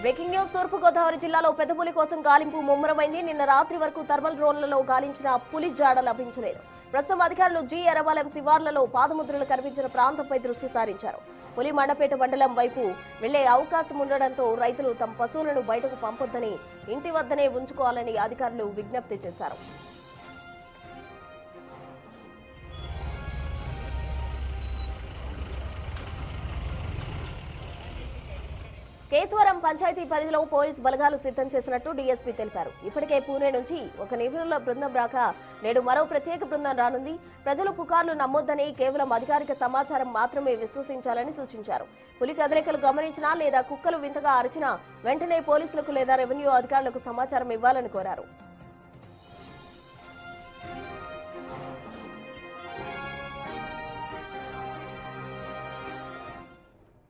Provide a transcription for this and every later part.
Breaking news. తూర్పు గోదావరి జిల్లాలో పెద్ద పులి కోసం గాలింపు ముమ్మరమైంది. నిన్న రాత్రి వరకు థర్మల్ డ్రోన్లలో గాలించిన పులి జాడ లభించలేదు. ప్రస్తుతం అధికారులు జి ఎర్రపాలెం శివార్లలో పాదముద్రలు కనిపించిన ప్రాంతంపై దృష్టి సారించారు. పులి మండపేట మండలం వైపు వెళ్లే అవకాశం ఉండడంతో రైతులు తమ పశువులను బయటకు పంపొద్దని, ఇంటి వద్దనే ఉంచుకోవాలని అధికారులు విజ్ఞప్తి చేశారు. కేశవరం పంచాయతీ పరిధిలో పోలీస్ బలగాలు సిద్ధం చేసినట్టు డీఎస్పీ తెలిపారు. ఇప్పటికే పూణే నుంచి ఒక నిపుణుల బృందం రాక నేడు మరో ప్రత్యేక బృందం రానుంది. ప్రజలు పుకార్లు నమ్మొద్దని, కేవలం అధికారిక సమాచారం మాత్రమే విశ్వసించాలని సూచించారు. పులి కదలికలు గమనించినా లేదా కుక్కలు వింతగా అరిచినా వెంటనే పోలీసులకు లేదా రెవెన్యూ అధికారులకు సమాచారం ఇవ్వాలని కోరారు.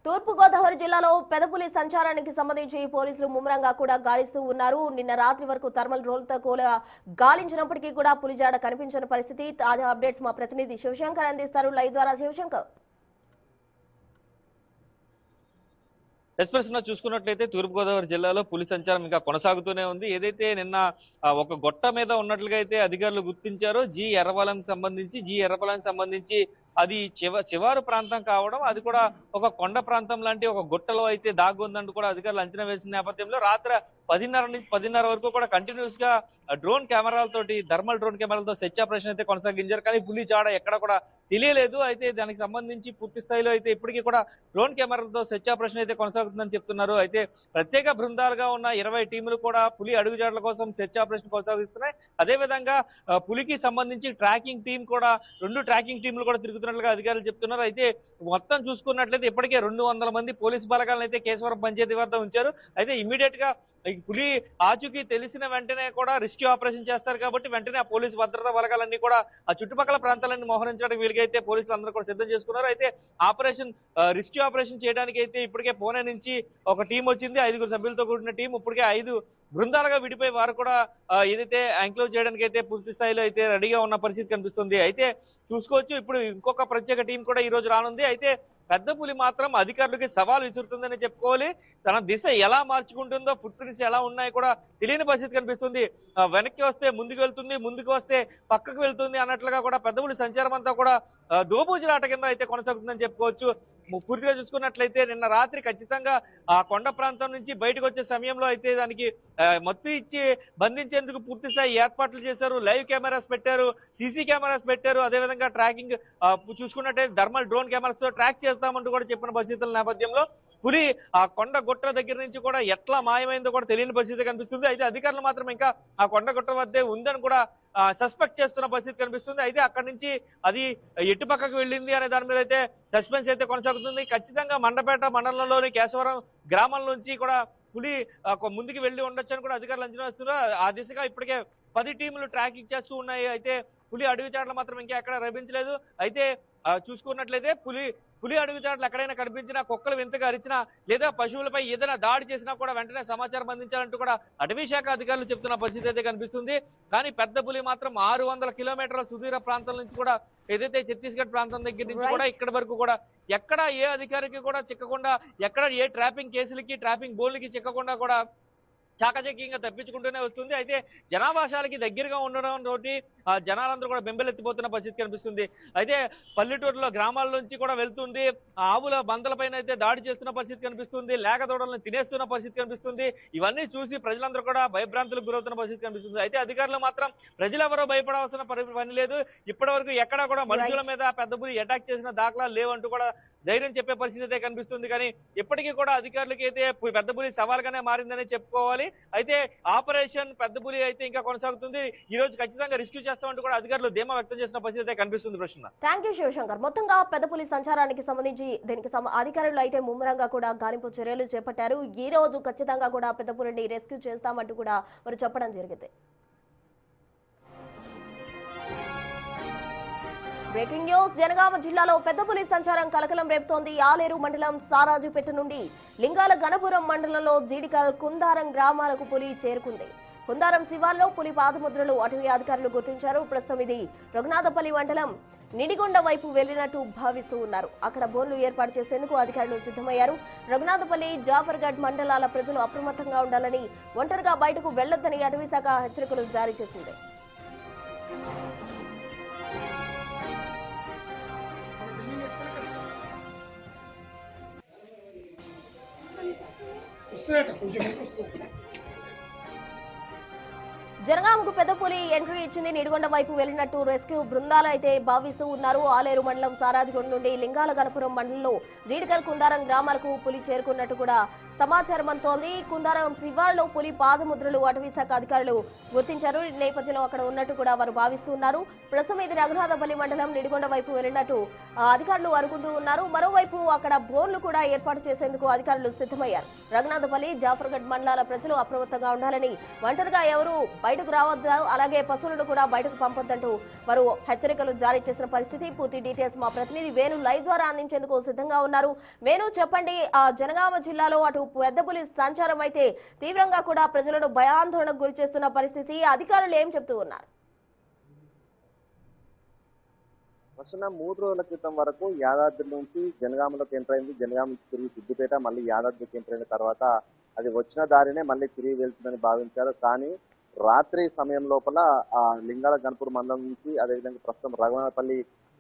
తూర్పు గోదావరి జిల్లాలో పెదపులి సంచారానికి సంబంధించి పోలీసులు ముమ్మరంగా కూడా గాలిస్తూ ఉన్నారు. నిన్న రాత్రి వరకు థర్మల్ డ్రోన్లతో కూడా గాలించినప్పటికీ కూడా పులి జాడ కనిపించిన పరిస్థితి. తాజా అప్డేట్స్ మా ప్రతినిధి శివశంకర్ అందిస్తారు లైవ్ ద్వారా. శివశంకర్, ఎస్ప్రెస్ చూసుకున్నట్లయితే తూర్పుగోదావరి జిల్లాలో పులి సంచారం ఇంకా కొనసాగుతూనే ఉంది. ఏదైతే నిన్న ఒక గొట్ట మీద ఉన్నట్లుగా అయితే అధికారులు గుర్తించారో జి ఎర్రపాలెంకి సంబంధించి అది శివారు ప్రాంతం కావడం, అది కూడా ఒక కొండ ప్రాంతం లాంటి ఒక గుట్టలో అయితే దాగుందంటూ కూడా అధికారులు అంచనా వేసిన నేపథ్యంలో రాత్రి 10:30 వరకు కూడా కంటిన్యూస్ గా థర్మల్ డ్రోన్ కెమెరాలతో సెర్చ్ ఆపరేషన్ అయితే కొనసాగించారు. కానీ పులి జాడ ఎక్కడ కూడా తెలియలేదు. అయితే దానికి సంబంధించి పూర్తి స్థాయిలో అయితే ఇప్పటికీ కూడా డ్రోన్ కెమెరాలతో సెర్చ్ ఆపరేషన్ అయితే కొనసాగుతుందని చెప్తున్నారు. అయితే ప్రత్యేక బృందాలుగా ఉన్న 20 టీములు కూడా పులి అడుగుజాడల కోసం సెర్చ్ ఆపరేషన్ కొనసాగిస్తున్నాయి. అదేవిధంగా పులికి సంబంధించి ట్రాకింగ్ టీం కూడా 2 ట్రాకింగ్ టీంలు కూడా తిరుగుతున్నట్లుగా అధికారులు చెప్తున్నారు. అయితే మొత్తం చూసుకున్నట్లయితే ఇప్పటికే 200 మంది పోలీసు బలగాలను అయితే కేశవరం పంచాయతీ వద్ద ఉంచారు. అయితే ఇమీడియట్ గా పులి ఆచూకీ తెలిసిన వెంటనే కూడా రెస్క్యూ ఆపరేషన్ చేస్తారు కాబట్టి వెంటనే ఆ పోలీసు భద్రతా బలగాలన్నీ కూడా ఆ చుట్టుపక్కల ప్రాంతాలన్నీ మోహరించడానికి వీలుగైతే పోలీసులు అందరూ కూడా సిద్ధం చేసుకున్నారు. అయితే రెస్క్యూ ఆపరేషన్ చేయడానికి అయితే ఇప్పటికే పూణే నుంచి ఒక టీం వచ్చింది. 5 సభ్యులతో కూడిన టీం ఇప్పటికే 5 బృందాలుగా విడిపోయి వారు కూడా ఏదైతే ఎంక్లోజ్ చేయడానికి అయితే పూర్తి స్థాయిలో అయితే రెడీగా ఉన్న పరిస్థితి కనిపిస్తుంది. అయితే చూసుకోవచ్చు, ఇప్పుడు ఇంకొక ప్రత్యేక టీం కూడా ఈ రోజు రానుంది. అయితే పెద్ద పులి మాత్రం అధికారులకి సవాల్ విసురుతుందని చెప్పుకోవాలి. తన దిశ ఎలా మార్చుకుంటుందో, ఫుట్ ప్రింట్స్ ఎలా ఉన్నాయో కూడా తెలియని పరిస్థితి కనిపిస్తుంది. వెనక్కి వస్తే ముందుకు వెళ్తుంది, ముందుకు వస్తే పక్కకు వెళ్తుంది అన్నట్లుగా కూడా పెద్ద పులి సంచారం అంతా కూడా దోబూజులాట కింద అయితే కొనసాగుతుందని చెప్పుకోవచ్చు. పూర్తిగా చూసుకున్నట్లయితే నిన్న రాత్రి ఖచ్చితంగా ఆ కొండ ప్రాంతం నుంచి బయటకు వచ్చే సమయంలో అయితే దానికి మత్తు ఇచ్చి బంధించేందుకు పూర్తి స్థాయి ఏర్పాట్లు చేశారు. లైవ్ కెమెరాస్ పెట్టారు, సీసీ కెమెరాస్ పెట్టారు. అదేవిధంగా ట్రాకింగ్ చూసుకున్నట్లయితే థర్మల్ డ్రోన్ కెమెరాస్ తో ట్రాక్ చేస్తామంటూ కూడా చెప్పిన పరిస్థితుల నేపథ్యంలో పులి ఆ కొండ గుట్ట దగ్గర నుంచి కూడా ఎట్లా మాయమైందో కూడా తెలియని పరిస్థితి కనిపిస్తుంది. అయితే అధికారులు మాత్రం ఇంకా ఆ కొండ గుట్ట వద్దే ఉందని కూడా సస్పెక్ట్ చేస్తున్న పరిస్థితి కనిపిస్తుంది. అయితే అక్కడి నుంచి అది ఎటు పక్కకు వెళ్ళింది అనే దాని మీద అయితే సస్పెన్స్ అయితే కొనసాగుతుంది. ఖచ్చితంగా మండపేట మండలంలోని కేశవరం గ్రామం నుంచి కూడా పులి ముందుకు వెళ్ళి ఉండొచ్చు అని కూడా అధికారులు అంచనా వేస్తున్నారు. ఆ దిశగా ఇప్పటికే 10 టీములు ట్రాకింగ్ చేస్తూ ఉన్నాయి. అయితే పులి అడుగుచాట్లు మాత్రం ఇంకా ఎక్కడ లభించలేదు. అయితే చూసుకున్నట్లయితే పులి అడుగుచాట్లు ఎక్కడైనా కనిపించినా, కుక్కలు వింతగా అరిచినా లేదా పశువులపై ఏదైనా దాడి చేసినా కూడా వెంటనే సమాచారం అందించాలంటూ కూడా అటవీ శాఖ అధికారులు చెప్తున్న పరిస్థితి అయితే కనిపిస్తుంది. కానీ పెద్ద పులి మాత్రం 600 కిలోమీటర్ల సుదూర ప్రాంతం నుంచి కూడా ఏదైతే ఛత్తీస్గఢ్ ప్రాంతం దగ్గర నుంచి కూడా ఇక్కడి వరకు కూడా ఎక్కడ ఏ అధికారికి కూడా చిక్కకుండా, ఎక్కడ ఏ ట్రాపింగ్ కేసులకి ట్రాపింగ్ బోర్డులకి చిక్కకుండా కూడా చాకచక్యంగా తప్పించుకుంటూనే వస్తుంది. అయితే జనావాసాలకి దగ్గరగా ఉండడం తోటి జనాలందరూ కూడా బెంబెలెత్తిపోతున్న పరిస్థితి కనిపిస్తుంది. అయితే పల్లెటూరులో గ్రామాల నుంచి కూడా వెళ్తుంది. ఆవుల బందలపైన అయితే దాడి చేస్తున్న పరిస్థితి కనిపిస్తుంది. లేకదోడలను తినేస్తున్న పరిస్థితి కనిపిస్తుంది. ఇవన్నీ చూసి ప్రజలందరూ కూడా భయభ్రాంతులకు గురవుతున్న పరిస్థితి కనిపిస్తుంది. అయితే అధికారులు మాత్రం ప్రజలెవరో భయపడాల్సిన పని లేదు, ఇప్పటి వరకు ఎక్కడా కూడా మనుషుల మీద పెద్ద పులి అటాక్ చేసిన దాఖలాలు లేవంటూ కూడా ధైర్యం చెప్పే పరిస్థితి అయితే కనిపిస్తుంది. కానీ ఇప్పటికీ కూడా అధికారులకి అయితే పెద్ద పులి సవాల్గానే మారిందని చెప్పుకోవాలి. అయితే ఆపరేషన్ పెద్ద పులి అయితే ఇంకా కొనసాగుతుంది. ఈ రోజు ఖచ్చితంగా రెస్క్యూ చేస్తామంటూ కూడా అధికారులు ధీమా వ్యక్తం చేసిన పరిస్థితి అయితే కనిపిస్తుంది. ప్రశ్న. Thank you Shivashankar. మొత్తంగా పెద్ద పులి సంచారానికి సంబంధించి దీనికి అధికారులు అయితే ముమ్మరంగా కూడా గాలింపు చర్యలు చేపట్టారు. ఈ రోజు ఖచ్చితంగా కూడా పెద్ద పులిని రెస్క్యూ చేస్తామంటూ కూడా వారు చెప్పడం జరిగింది. Breaking news. జనగామ జిల్లాలో పెద్ద పులి సంచారం కలకలం రేపుతోంది. ఆలేరు మండలం సారాజుపేట నుండి లింగాల గణపురం మండలంలో జీడికల్ కుందారం గ్రామాలకు పులి చేరుకుంది. కుందారం శివార్లో పులి పాదముద్రలు అటవీ అధికారులు గుర్తించారు. ప్రస్తుతం ఇది రఘునాథపల్లి మండలం నిడిగొండ వైపు వెళ్లినట్టు భావిస్తూ ఉన్నారు. అక్కడ బోన్లు ఏర్పాటు చేసేందుకు అధికారులు సిద్ధమయ్యారు. రఘునాథపల్లి, జాఫర్గఢ్ మండలాల ప్రజలు అప్రమత్తంగా ఉండాలని, ఒంటరిగా బయటకు వెళ్లొద్దని అటవీశాఖ హెచ్చరికలు జారీ చేసింది. జనగామకు పెద్ద పులి ఎంట్రీ ఇచ్చింది. నిడిగొండ వైపు వెళ్లినట్టు రెస్క్యూ బృందాలు అయితే భావిస్తూ ఉన్నారు. ఆలేరు మండలం సారాజ్గొండ నుండి లింగాల గణపురం మండలంలో జీడికల్ కుందారం గ్రామాలకు పులి చేరుకున్నట్టు కూడా సమాచారం అందుతోంది. కుందారం శివార్లో పులి పాదముద్రలు అటవీశాఖ అధికారులు గుర్తించారు. ఈ నేపథ్యంలో అక్కడ ఉన్నట్టు కూడా వారు భావిస్తున్నారు. ప్రస్తుతం ఇది రఘునాథపల్లి మండలం నిడిగొండ వైపు వెళ్లినట్టు అధికారులు అనుకుంటూ ఉన్నారు. మరోవైపు అక్కడ బోర్లు కూడా ఏర్పాటు చేసేందుకు అధికారులు సిద్ధమయ్యారు. రఘునాథపల్లి, జాఫర్గఢ్ మండలాల ప్రజలు అప్రమత్తంగా ఉండాలని, ఒంటరిగా ఎవరు బయటకు రావద్దు, అలాగే పశువులను కూడా బయటకు పంపొద్దంటూ వారు హెచ్చరికలు జారీ చేసిన పరిస్థితి. పూర్తి డీటెయిల్స్ మా ప్రతినిధి వేణు లైవ్ ద్వారా అందించేందుకు సిద్ధంగా ఉన్నారు. వేణు, చెప్పండి, జనగామ జిల్లాలో అటు పెద్ద పులి సంచారం అయితే తీవ్రంగా కూడా ప్రజలను భయాందోళనకు గురి చేస్తున్న పరిస్థితి. అధికారులు ఏం చెప్తూ ఉన్నారు? వచ్చిన 3 రోజుల క్రితం వరకు యాదాద్రి నుంచి జనగామలోకి ఎంటర్ అయింది. జనగామ నుంచి తిరిగి సిద్దిపేట, మళ్ళీ యాదాద్రికి ఎంటర్ అయిన తర్వాత అది వచ్చిన దారినే మళ్ళీ తిరిగి వెళ్తుందని భావించారు. కానీ రాత్రి సమయం లోపల ఆ లింగాల గణపూర్ మండలం నుంచి, అదేవిధంగా ప్రస్తుతం రఘునాథపల్లి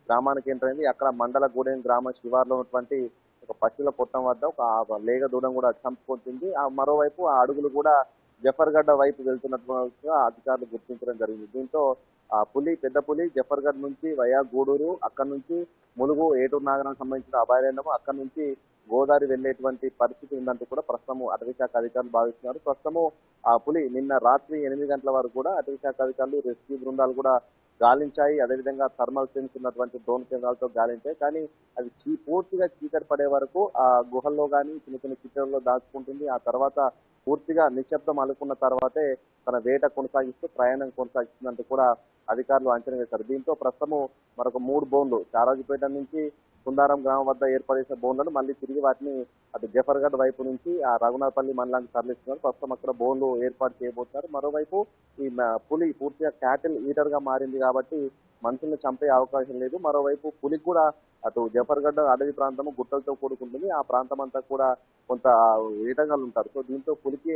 గ్రామానికి ఎంటర్ అయింది. అక్కడ మండల గూడెం గ్రామ శివార్లో ఉన్నటువంటి ఒక పశువుల పొట్టం వద్ద ఒక లేగ దూడం కూడా చంపుకుంటుంది. ఆ మరోవైపు ఆ అడుగులు కూడా జఫర్గఢ్ వైపు వెళ్తున్నట్టుగా అధికారులు గుర్తించడం జరిగింది. దీంతో ఆ పులి, పెద్ద పులి జఫర్గఢ్ నుంచి వయా గూడూరు, అక్కడ నుంచి ములుగు, ఏటూరు నాగరానికి సంబంధించిన అభయారణ్యము, అక్కడ నుంచి గోదావరి వెళ్లేటువంటి పరిస్థితి ఉందంటూ కూడా ప్రస్తుతము అటవీశాఖ అధికారులు భావిస్తున్నారు. ప్రస్తుతము ఆ పులి నిన్న రాత్రి 8 గంటల వరకు కూడా అటవీశాఖ అధికారులు, రెస్క్యూ బృందాలు కూడా గాలించాయి. అదేవిధంగా థర్మల్ సెన్స్ ఉన్నటువంటి డ్రోన్ కెమెరాలతో గాలించాయి. కానీ అది పూర్తిగా చీకటి పడే వరకు ఆ గుహల్లో కానీ చిన్న చిన్న చిట్టల్లో దాచుకుంటుంది. ఆ తర్వాత పూర్తిగా నిశ్శబ్దం అలుకున్న తర్వాతే తన వేట కొనసాగిస్తూ ప్రయాణం కొనసాగిస్తుందంటూ కూడా అధికారులు అంచనా వేశారు. దీంతో ప్రస్తుతము మరొక 3 బోన్లు చారాజుపేట నుంచి కుందారం గ్రామం వద్ద ఏర్పాటు చేసిన బోన్లను మళ్ళీ తిరిగి వాటిని అటు జఫర్గఢ్ వైపు నుంచి ఆ రఘునాథపల్లి మండలానికి తరలిస్తున్నారు. ప్రస్తుతం అక్కడ బోన్లు ఏర్పాటు చేయబోతున్నారు. మరోవైపు ఈ పులి పూర్తిగా క్యాటిల్ ఈటర్ గా మారింది కాబట్టి మనుషుల్ని చంపే అవకాశం లేదు. మరోవైపు పులికి కూడా అటు జఫర్గఢ్ అడవి ప్రాంతము గుట్టలతో కూడుకుంటుంది. ఆ ప్రాంతం అంతా కూడా కొంత వేటగాళ్ళు ఉంటారు. సో దీంతో పులికి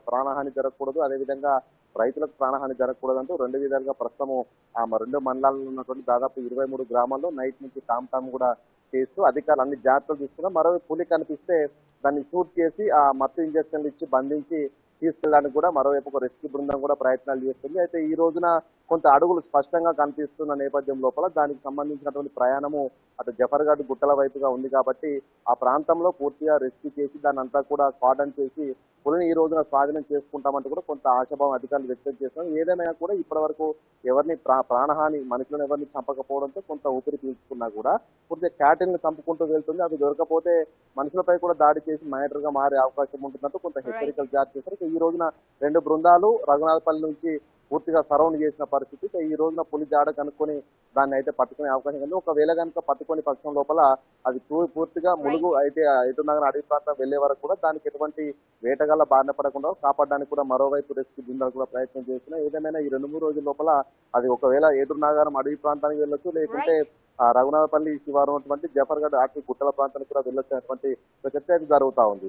ప్రాణహాని జరగకూడదు, అదేవిధంగా రైతులకు ప్రాణహాని జరగకూడదు అంటూ 2 విధాలుగా ప్రస్తుతము ఆ 2 మండలాల్లో ఉన్నటువంటి దాదాపు 23 గ్రామాల్లో నైట్ నుంచి టామ్ కూడా చేస్తూ అధికారులు అన్ని జాగ్రత్తలు తీసుకున్నారు. మరోవైపు పులి కనిపిస్తే దాన్ని షూట్ చేసి ఆ మత్తు ఇంజక్షన్లు ఇచ్చి బంధించి తీసుకెళ్ళడానికి కూడా మరోవైపు ఒక రెస్క్యూ బృందం కూడా ప్రయత్నాలు చేస్తుంది. అయితే ఈ రోజున కొంత అడుగులు స్పష్టంగా కనిపిస్తున్న నేపథ్యం లోపల దానికి సంబంధించినటువంటి ప్రయాణము అటు జఫర్గఢ్ గుట్టల వైపుగా ఉంది కాబట్టి ఆ ప్రాంతంలో పూర్తిగా రెస్క్యూ చేసి దాన్ని అంతా కూడా కార్డన్ చేసి పులిని ఈ రోజున స్వాధీనం చేసుకుంటామంటూ కూడా కొంత ఆశాభావం అధికారులు వ్యక్తం చేస్తున్నారు. ఏదైనా కూడా ఇప్పటి వరకు ఎవరిని ప్రాణహాని, మనుషులను ఎవరిని చంపకపోవడంతో కొంత ఊపిరి పీల్చుకున్నా కూడా పూర్తిగా క్యాటిల్ని చంపుకుంటూ వెళ్తుంది. అవి దొరకపోతే మనుషులపై కూడా దాడి చేసి మైనర్ గా మారే అవకాశం ఉంటుందంటూ కొంత హెచ్చరికలు జారీ చేశారు. ఈ రోజున 2 బృందాలు రఘునాథపల్లి నుంచి పూర్తిగా సరౌండ్ చేసిన పరిస్థితి. ఈ రోజున పులి జాడ కనుక్కొని దాన్ని అయితే పట్టుకునే అవకాశం ఉంది. ఒకవేళ కనుక పట్టుకొని పక్షం లోపల అది పూర్తిగా ములుగు అయితే ఎటునగర్ అడవి ప్రాంతం వెళ్లే వరకు కూడా దానికి ఎటువంటి వేటగాళ్ళ బారిన పడకుండా కాపాడడానికి కూడా మరోవైపు రెస్క్యూ బృందాలు కూడా ప్రయత్నం చేస్తున్నాయి. ఏదేమైనా ఈ 2-3 రోజుల లోపల అది ఒకవేళ ఏటూరు నాగారం అడవి ప్రాంతానికి వెళ్ళొచ్చు, లేకుంటే రఘునాథపల్లి శివారు ఉన్నటువంటి జఫర్గఢ్ అటు గుట్టల ప్రాంతానికి కూడా వెళ్ళొచ్చినటువంటి చర్చ జరుగుతూ ఉంది.